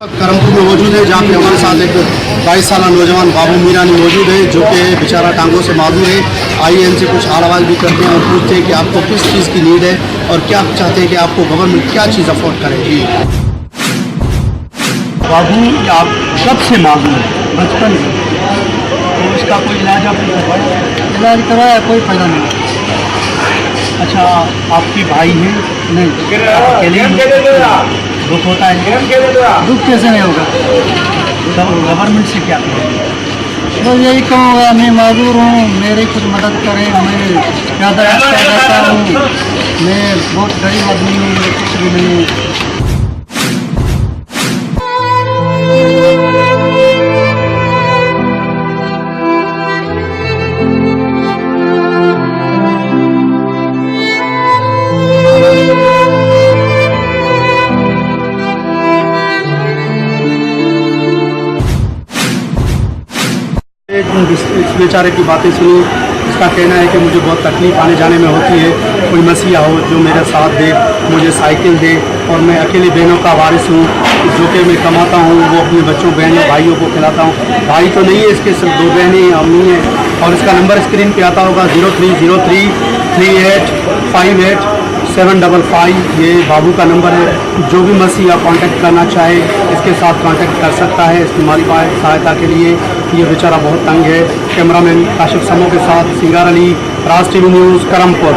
करमपुर में मौजूद है, जहाँ पे हमारे साथ एक 22 साल नौजवान बाबू मीरानी मौजूद है, जो कि बेचारा टांगों से माजूर है। आइए इनसे कुछ हाल हवाल भी करते हैं और पूछते हैं कि आपको किस चीज़ की नीड है और क्या आप चाहते हैं कि आपको गवर्नमेंट क्या चीज़ अफोर्ड करेगी। बाबू, आप कब से मालूम है? बचपन से। तो इसका कोई इलाज आपने करवाया? इलाज कराया, कोई फायदा नहीं। अच्छा, आपके भाई हैं? नहीं, अकेले दुख होता है? दुख कैसे नहीं होगा। तो गवर्नमेंट से क्या करें? बस यही कहूँगा, मैं माजूर हूँ, मेरी कुछ मदद करें। हमें ज़्यादा रहता हूँ, मैं बहुत गरीब आदमी हूँ, मेरे कुछ भी नहीं। इस बेचारे की बातें सुनी। इसका कहना है कि मुझे बहुत तकलीफ़ आने जाने में होती है, कोई मसीहा हो जो मेरा साथ दे, मुझे साइकिल दे। और मैं अकेली बहनों का वारिस हूँ, जो कि मैं कमाता हूँ, वो अपने बच्चों बहनों भाइयों को खिलाता हूँ। भाई तो नहीं है इसके, सिर्फ 2 बहनें अम्मी हैं। और इसका नंबर स्क्रीन पे आता होगा 0303 3858 755। ये बाबू का नंबर है। जो भी मसीहा कांटेक्ट करना चाहे इसके साथ कांटेक्ट कर सकता है इसकी माली सहायता के लिए। ये बेचारा बहुत तंग है। कैमरामैन काशिफ समो के साथ सिंगार अली, राज टीवी न्यूज़, करमपुर।